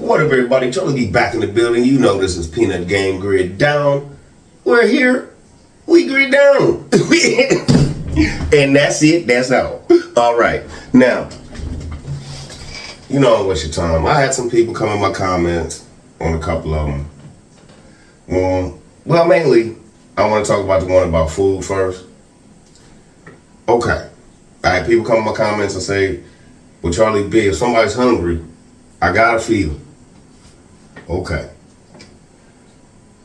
What up, everybody? Charlie be back in the building. You know this is Peanut Game Grid Down. We're here. We grid down. And that's it. That's all. All right. Now, you know I don't waste your time. I had some people come in my comments on a couple of them. Well, mainly, I want to talk about the one about food first. Okay. I had people come in my comments and say, well, Charlie B, if somebody's hungry, I gotta feed them. Okay.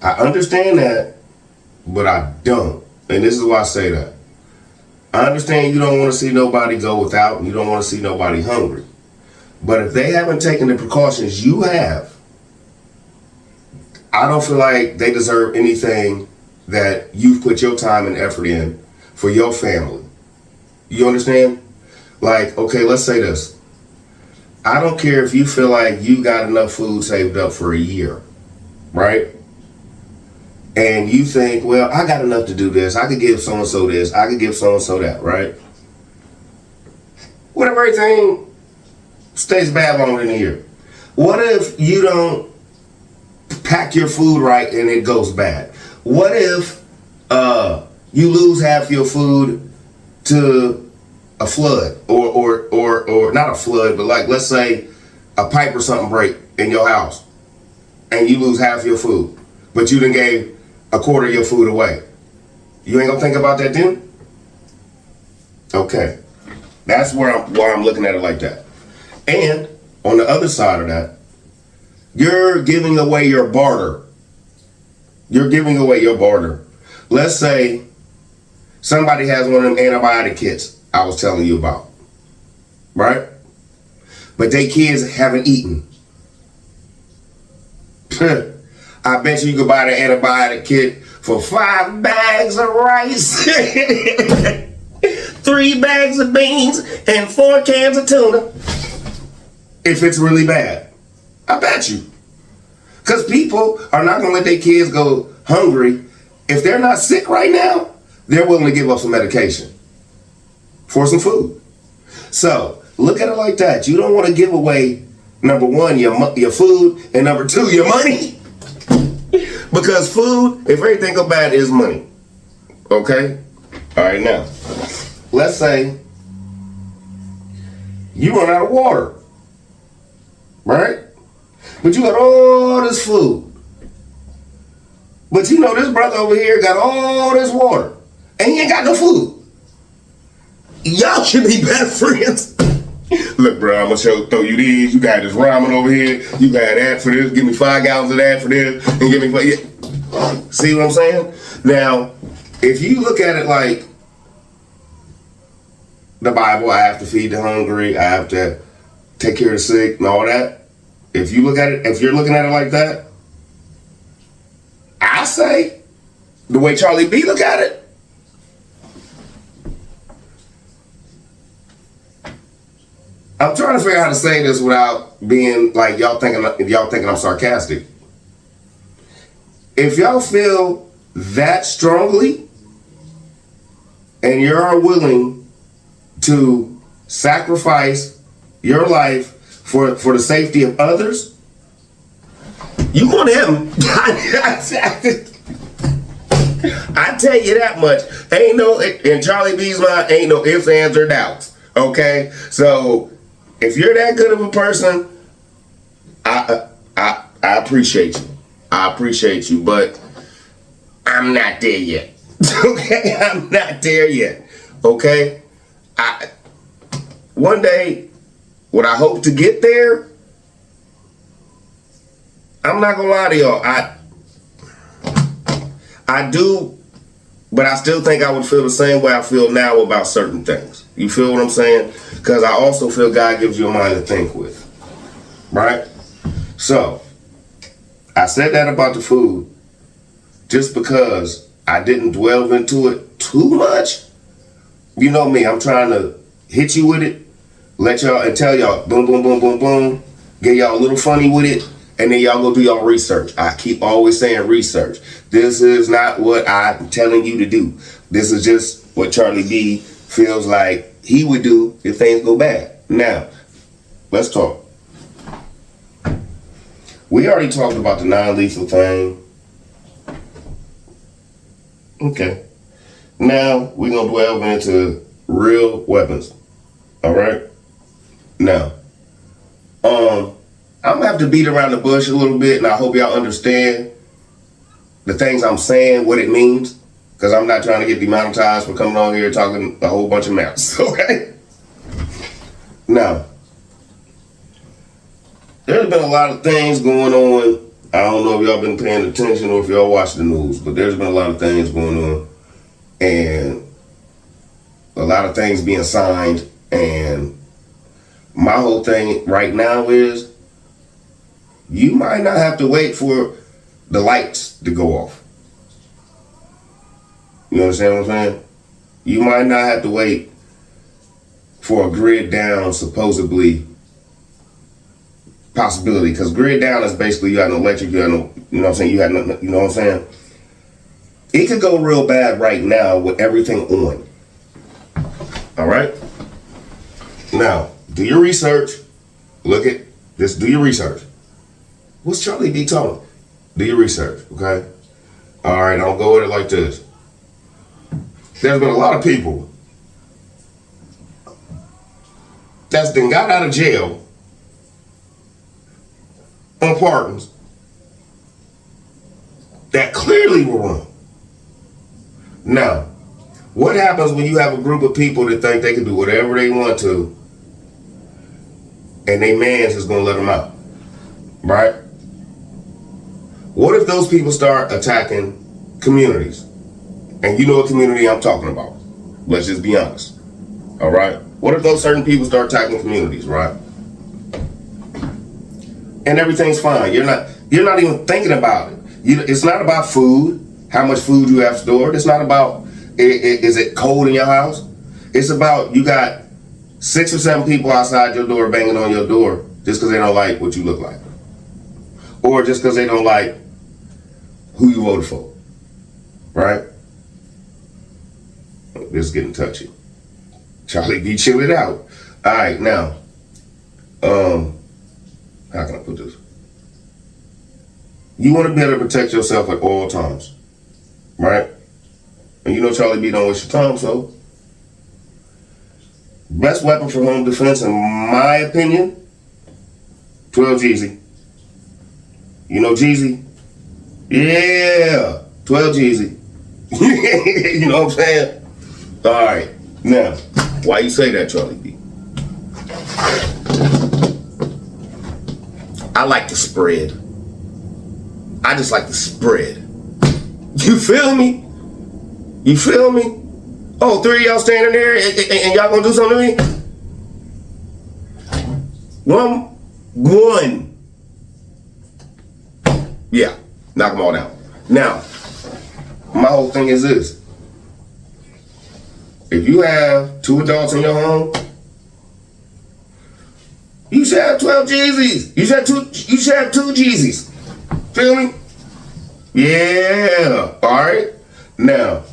I understand that, but I don't. And this is why I say that. I understand you don't want to see nobody go without, and you don't want to see nobody hungry. But if they haven't taken the precautions you have, I don't feel like they deserve anything that you've put your time and effort in for your family. You understand? Like, okay, let's say this. I don't care if you feel like you got enough food saved up for a year, right? And you think, well, I got enough to do this. I could give so-and-so this. I could give so-and-so that, right? What if everything stays bad longer than a year? What if you don't pack your food right and it goes bad? What if you lose half your food to a flood or not a flood, but like, let's say a pipe or something break in your house and you lose half your food, but you done gave a quarter of your food away. You ain't gonna think about that then? Okay. That's why I'm looking at it like that. And on the other side of that, you're giving away your barter. You're giving away your barter. Let's say somebody has one of them antibiotic kits I was telling you about, right? But they kids haven't eaten. I bet you could buy the antibiotic kit for 5 bags of rice, 3 bags of beans, and 4 cans of tuna. If it's really bad, I bet you. Because people are not going to let their kids go hungry. If they're not sick right now, they're willing to give up some medication for some food. So look at it like that. You don't want to give away, number one, your food, and number two, your money. Because food, if everything go bad, is money. Okay? All right, now, let's say you run out of water, right? But you got all this food. But you know this brother over here got all this water, and he ain't got no food. Y'all should be best friends. Look, bro, I'm gonna throw you these. You got this ramen over here. You got that for this. Give me 5 gallons of that for this, and give me. See what I'm saying? Now, if you look at it like the Bible, I have to feed the hungry. I have to take care of the sick and all that. If you look at it, if you're looking at it like that, I say the way Charlie B look at it. I'm trying to figure out how to say this without being like y'all thinking I'm sarcastic. If y'all feel that strongly and you're willing to sacrifice your life for the safety of others, you want him. I tell you that much. Ain't no, in Charlie B's mind, ain't no ifs, ands, or doubts. Okay? So if you're that good of a person, I appreciate you. I appreciate you, but I'm not there yet. Okay? I'm not there yet. Okay? One day, would I hope to get there? I'm not gonna lie to y'all. I do, but I still think I would feel the same way I feel now about certain things. You feel what I'm saying? Because I also feel God gives you a mind to think with. Right? So, I said that about the food just because I didn't delve into it too much. You know me, I'm trying to hit you with it, let y'all and tell y'all, boom, boom, boom, boom, boom, get y'all a little funny with it, and then y'all go do y'all research. I keep always saying research. This is not what I'm telling you to do. This is just what Charlie B feels like he would do if things go bad. Now, let's talk. We already talked about the non-lethal thing. Okay. Now we're gonna delve into real weapons. All right. Now, I'm gonna have to beat around the bush a little bit, and I hope y'all understand the things I'm saying, what it means, because I'm not trying to get demonetized for coming on here talking a whole bunch of maps. Okay. Now, there's been a lot of things going on. I don't know if y'all been paying attention or if y'all watch the news, but there's been a lot of things going on, and a lot of things being signed. And my whole thing right now is you might not have to wait for the lights to go off. You understand what I'm saying? You might not have to wait for a grid down, supposedly, possibility, because grid down is basically you got no electric, you got no, you know what I'm saying, you got no, you know what I'm saying? It could go real bad right now with everything on. All right? Now, do your research. Look at this, do your research. What's Charlie D talking? Do your research, okay? All right, I'll go with it like this. There's been a lot of people that's been got out of jail on pardons that clearly were wrong. Now, what happens when you have a group of people that think they can do whatever they want to and they mans is gonna let them out, right? What if those people start attacking communities? And you know what community I'm talking about. Let's just be honest, all right? What if those certain people start attacking communities, right? And everything's fine. You're not even thinking about it. It's not about food, how much food you have stored. It's not about, is it cold in your house? It's about you got 6 or 7 people outside your door banging on your door just because they don't like what you look like. Or just because they don't like who you voted for, right? This is getting touchy. Charlie B, chill it out. All right, now, how can I put this? You want to be able to protect yourself at all times, right? And you know Charlie B don't waste your time, so best weapon for home defense, in my opinion, 12 Jeezy. You know Jeezy? Yeah, 12 Jeezy. You know what I'm saying? All right, now, why you say that, Charlie B? I like to spread. I just like to spread. You feel me? You feel me? Oh, 3 of y'all standing there and y'all gonna do something to me? One. Yeah, knock them all down. Now, my whole thing is this. If you have 2 adults in your home, you should have 12 Jeezys. You should have 2 Jeezys. Feel me? Yeah. All right. Now,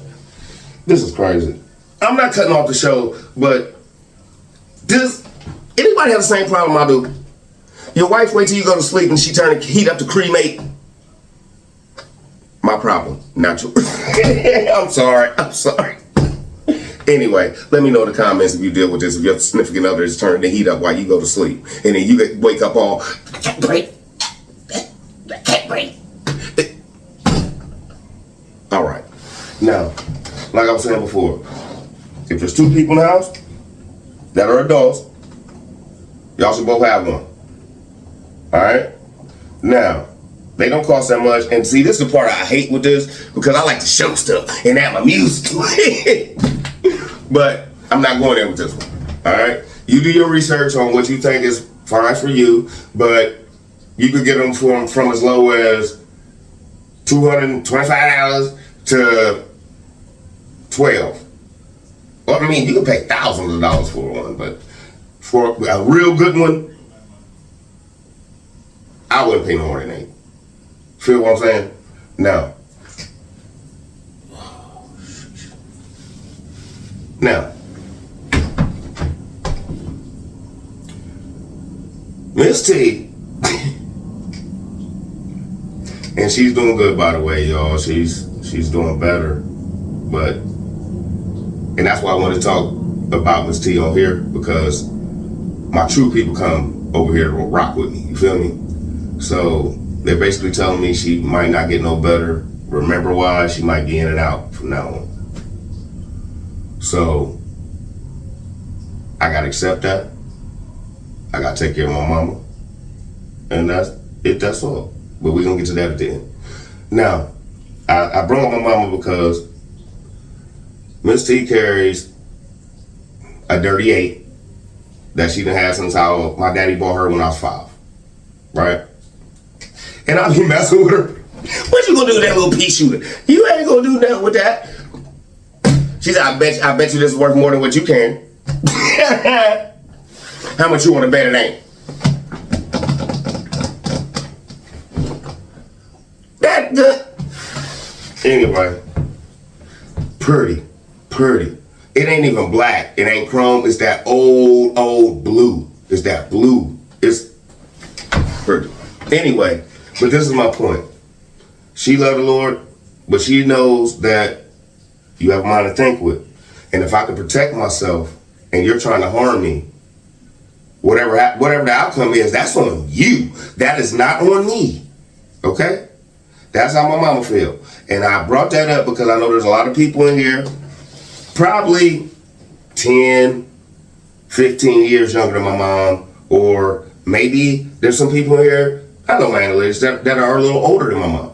this is crazy. I'm not cutting off the show, but does anybody have the same problem I do? Your wife wait till you go to sleep and she turn the heat up to cremate. My problem, not yours. I'm sorry. Anyway, let me know in the comments if you deal with this, if your significant other is turning the heat up while you go to sleep. And then you wake up all, I can't breathe. All right. Now, like I was saying before, if there's 2 people in the house that are adults, y'all should both have one. All right? Now, they don't cost that much. And see, this is the part I hate with this, because I like to show stuff and add my music to it. But I'm not going there with this one. All right? You do your research on what you think is fine for you, but you could get them from as low as $225 to $12. Well, I mean, you can pay thousands of dollars for one, but for a real good one, I wouldn't pay no more than $8. Feel what I'm saying? Now, Miss T And she's doing good, by the way, y'all. She's doing better. But, and that's why I want to talk about Miss T on here, because my true people come over here to rock with me. You feel me? So they're basically telling me she might not get no better. Remember why? She might be in and out from now on. So I gotta accept that. I gotta take care of my mama. And that's it, that's all. But we're gonna get to that at the end. Now, I brought up my mama because Miss T carries a dirty 8 that she done had since my daddy bought her when I was 5. Right? And I be messing with her. What you gonna do with that little pea shooter? You ain't gonna do nothing with that. She said, I bet you this is worth more than what you can. How much you wanna bet it ain't? That good. Anyway, pretty. It ain't even black. It ain't chrome. It's that old blue. It's that blue. It's pretty. Anyway, but this is my point. She loves the Lord, but she knows that you have a mind to think with. And if I can protect myself and you're trying to harm me, whatever the outcome is, that's on you. That is not on me. Okay? That's how my mama feel. And I brought that up because I know there's a lot of people in here, probably 10, 15 years younger than my mom, or maybe there's some people in here, I know my analysts, that are a little older than my mom.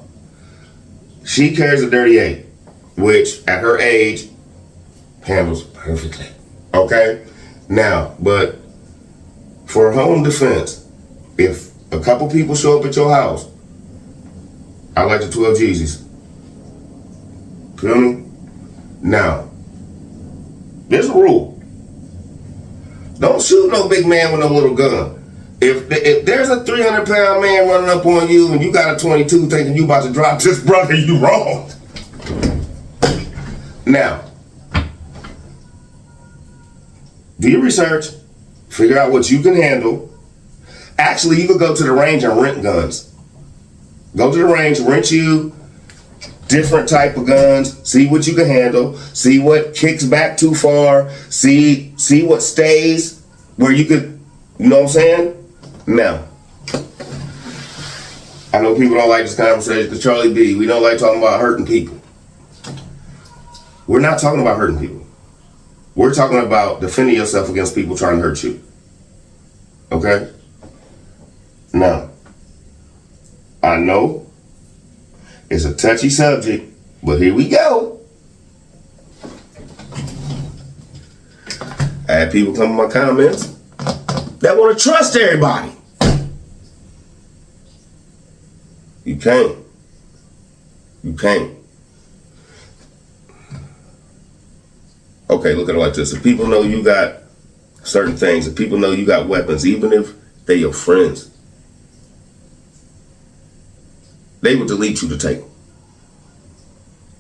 She carries a dirty 8, which at her age handles perfectly. Okay? Now, but for home defense, if a couple people show up at your house, I like the 12 Jeezys. Feel me? Now, there's a rule. Don't shoot no big man with no little gun. If there's a 300-pound man running up on you and you got a 22 thinking you about to drop this brother, you wrong. Now, do your research. Figure out what you can handle. Actually, you could go to the range and rent guns. Go to the range, rent you different type of guns, see what you can handle, see what kicks back too far, see what stays where you could, you know what I'm saying? Now, I know people don't like this conversation because Charlie B, we don't like talking about hurting people. We're not talking about hurting people. We're talking about defending yourself against people trying to hurt you. Okay? Now, I know it's a touchy subject, but here we go. I had people come in my comments that want to trust everybody. You can't. You can't. Okay, look at it like this. If people know you got certain things, if people know you got weapons, even if they're your friends, they will delete you to take them.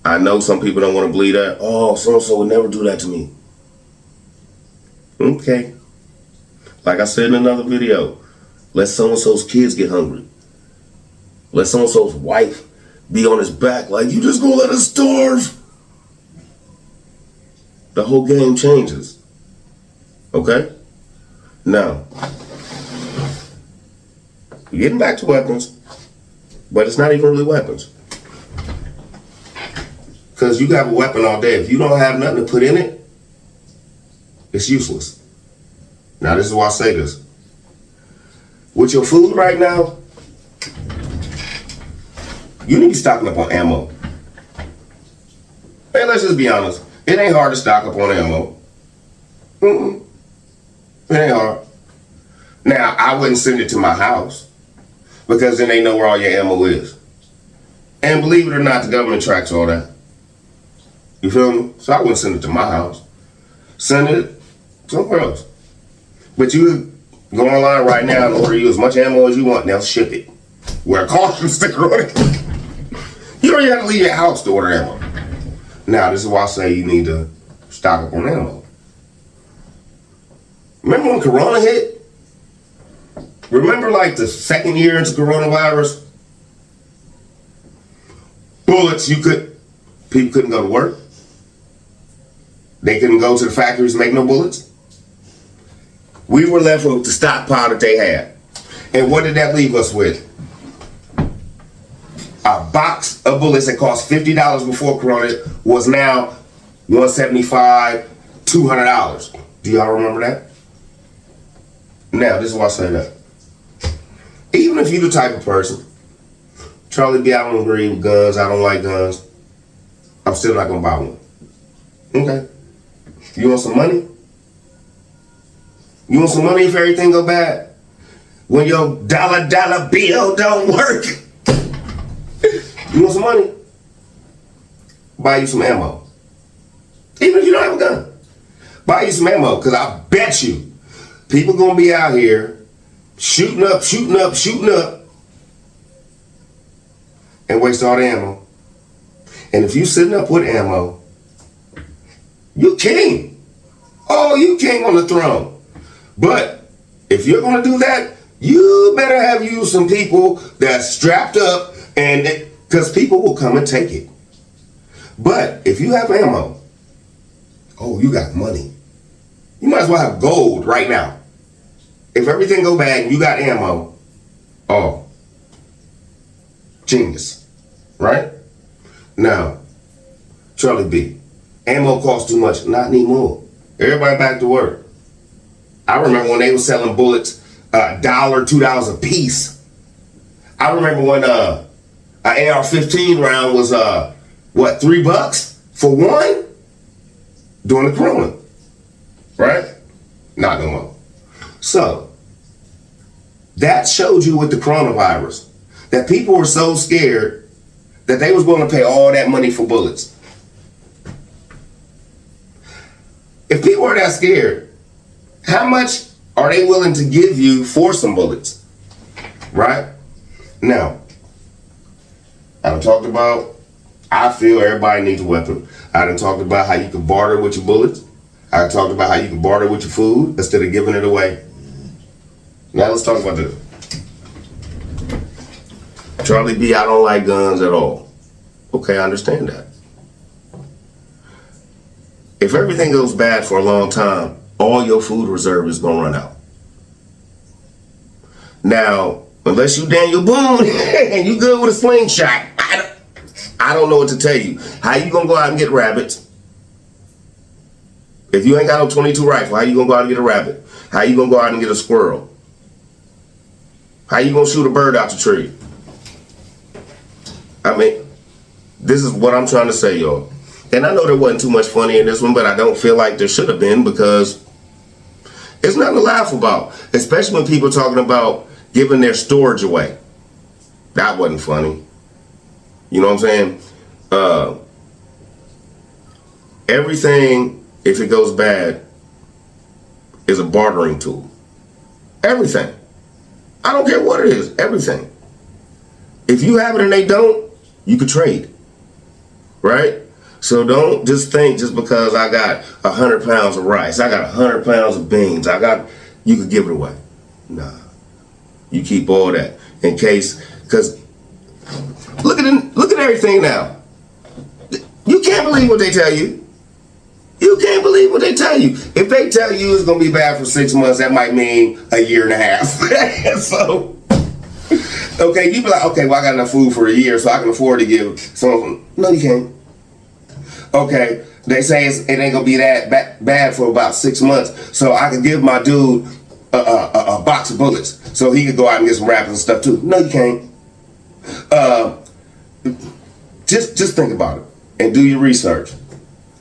I know some people don't want to believe that. Oh, so-and-so would never do that to me. Okay. Like I said in another video, let so-and-so's kids get hungry. Let so-and-so's wife be on his back like, you just gonna let us starve? The whole game changes. Okay? Now, we're getting back to weapons, but it's not even really weapons. Because you have a weapon all day. If you don't have nothing to put in it, it's useless. Now, this is why I say this. With your food right now, you need to stock up on ammo. Hey, let's just be honest. It ain't hard to stock up on ammo. It ain't hard. Now, I wouldn't send it to my house because then they know where all your ammo is. And believe it or not, the government tracks all that. You feel me? So I wouldn't send it to my house. Send it somewhere else. But you go online right now and order you as much ammo as you want, and they'll ship it. Wear a caution sticker on it. You don't even have to leave your house to order ammo. Now, this is why I say you need to stock up on ammo. Remember when Corona hit? Remember like the second year into coronavirus? bullets, people couldn't go to work. They couldn't go to the factories and make no bullets. We were left with the stockpile that they had. And what did that leave us with? A box of bullets that cost $50 before Corona was now $175, $200. Do y'all remember that? Now, this is why I say that. Even if you're the type of person, Charlie B, I don't agree with guns, I don't like guns, I'm still not gonna buy one. Okay. You want some money? You want some money if everything go bad? When your dollar bill don't work? You want some money? Buy you some ammo. Even if you don't have a gun. Buy you some ammo, because I bet you people gonna be out here shooting up, and waste all the ammo. And if you sitting up with ammo, you king. Oh, you king on the throne. But if you're gonna do that, you better have you some people that's strapped up, and because people will come and take it. But if you have ammo, oh, you got money. You might as well have gold right now. If everything go bad and you got ammo, oh, genius, right? Now, Charlie B, ammo costs too much. Not anymore. Everybody back to work. I remember when they were selling bullets $1, $2 a piece. I remember when an AR-15 round was what, $3 for one during the Corona, right? Not no more. So that showed you with the coronavirus that people were so scared that they was willing to pay all that money for bullets. If people are that scared, how much are they willing to give you for some bullets? Right? Now, I done talked about, I feel everybody needs a weapon. I done talked about how you can barter with your bullets. I done talked about how you can barter with your food instead of giving it away. Now let's talk about this. Charlie B, I don't like guns at all. Okay, I understand that. If everything goes bad for a long time, all your food reserve is gonna run out. Now, unless you Daniel Boone and you good with a slingshot, I don't know what to tell you. How you gonna go out and get rabbits? If you ain't got no 22 rifle, how you gonna go out and get a rabbit? How you gonna go out and get a squirrel? How you gonna shoot a bird out the tree? I mean, this is what I'm trying to say, y'all. And I know there wasn't too much funny in this one, but I don't feel like there should have been, because it's nothing to laugh about. Especially when people are talking about giving their storage away. That wasn't funny. You know what I'm saying? Everything, if it goes bad, is a bartering tool. Everything. I don't care what it is. Everything. If you have it and they don't, you could trade. Right? So don't just think just because I got 100 pounds of rice, I got 100 pounds of beans, you could give it away. Nah. You keep all that in case, because look at everything now. You can't believe what they tell you. You can't believe what they tell you. If they tell you it's going to be bad for 6 months, that might mean a year and a half. So, okay, you be like, okay, well, I got enough food for a year, so I can afford to give someone. No, you can't. Okay, they say it ain't going to be that bad for about 6 months, so I can give my dude a box of bullets so he could go out and get some rabbits and stuff too. No, you can't. Just think about it and do your research.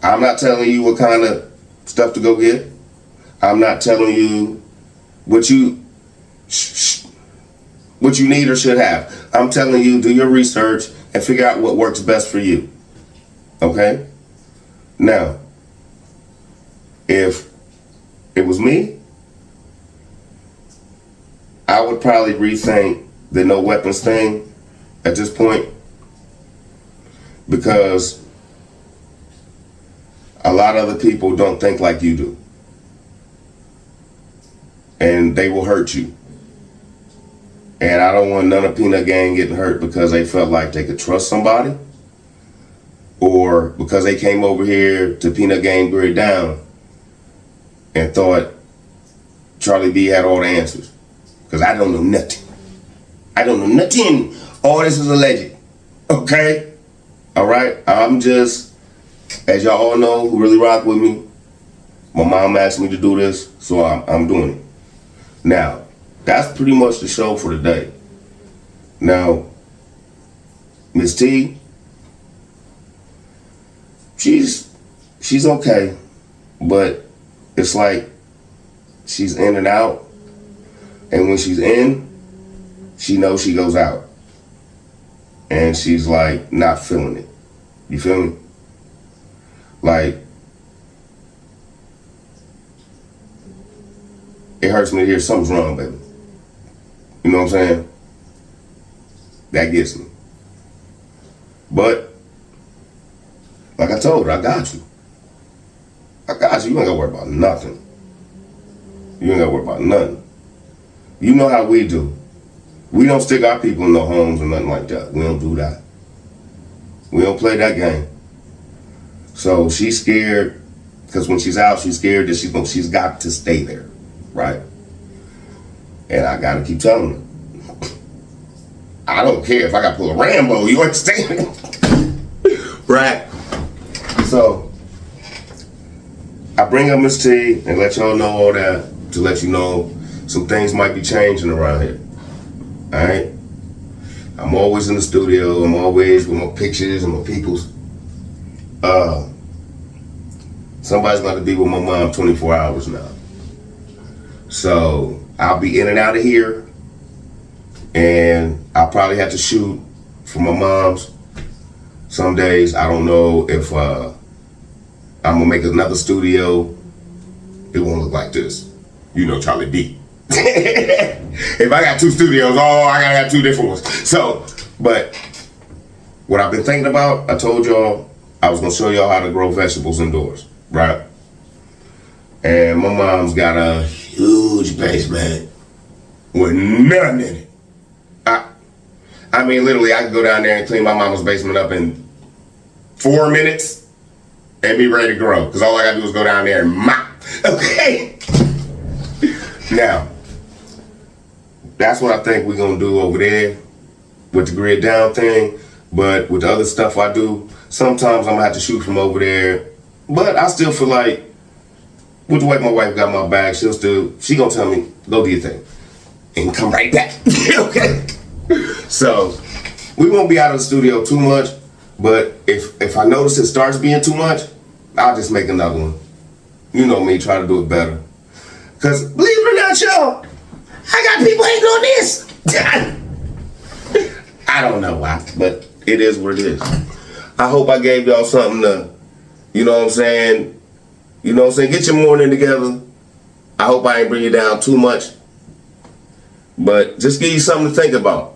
I'm not telling you what kind of stuff to go get. I'm not telling you what you need or should have. I'm telling you, do your research and figure out what works best for you. Okay? Now, if it was me, I would probably rethink the no weapons thing at this point, because a lot of other people don't think like you do, and they will hurt you. And I don't want none of Peanut Gang getting hurt because they felt like they could trust somebody or because they came over here to Peanut Game Grid Down and thought Charlie B had all the answers. Because I don't know nothing. I don't know nothing. All this is alleged. Okay? All right? I'm just, as y'all all know who really rock with me, my mom asked me to do this, so I'm doing it. Now, that's pretty much the show for today. Now, Miss T, she's okay, but it's like she's in and out, and when she's in, she knows she goes out, and she's like not feeling it. You feel me? Like, it hurts me to hear something's wrong, baby. You know what I'm saying? That gets me. But, like I told her, I got you. I got you. You ain't gotta worry about nothing. You ain't gotta worry about nothing. You know how we do. We don't stick our people in no homes or nothing like that. We don't do that. We don't play that game. So she's scared, because when she's out, she's scared that she's got to stay there, right? And I gotta keep telling her. I don't care if I gotta pull a Rambo, you understand? Right? So, I bring up Miss T and let y'all know all that to let you know some things might be changing around here. Alright? I'm always in the studio, I'm always with my pictures and my peoples. Somebody's got to be with my mom 24 hours now. So, I'll be in and out of here, and I'll probably have to shoot for my mom's. Some days, I don't know if I'm gonna make another studio. It won't look like this. You know Charlie B. If I got two studios, I gotta have two different ones. So, but what I've been thinking about, I told y'all I was gonna show y'all how to grow vegetables indoors, right? And my mom's got a huge basement with nothing in it. I mean, literally, I could go down there and clean my mama's basement up in 4 minutes and be ready to grow. Because all I gotta do is go down there and mop. Okay? Now, that's what I think we're gonna do over there with the grid down thing. But with the other stuff I do, sometimes I'm gonna have to shoot from over there. But I still feel like, with the way my wife got my bag, she gonna tell me, go do your thing. And come right back. Okay? So, we won't be out of the studio too much, but if I notice it starts being too much, I'll just make another one. You know me, try to do it better. Because, believe it or not, y'all, I got people hating on this. I don't know why, but it is what it is. I hope I gave y'all something to, you know what I'm saying? You know what I'm saying? Get your morning together. I hope I ain't bring you down too much. But just give you something to think about.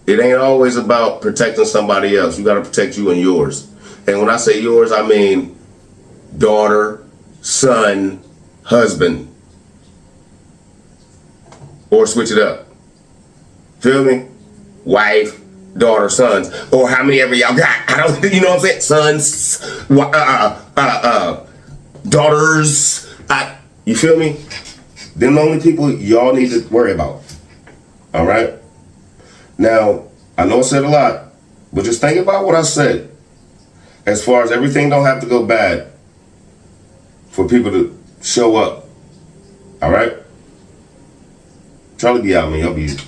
It ain't always about protecting somebody else. You got to protect you and yours. And when I say yours, I mean daughter, son, husband. Or switch it up. Feel me? Wife, daughter, sons. Or how many ever y'all got. I don't, you know what I'm saying? Sons, daughters. You feel me? Them the only people y'all need to worry about. All right? Now, I know I said a lot, but just think about what I said. As far as everything don't have to go bad for people to show up. All right? Charlie be out, man. Y'all be easy.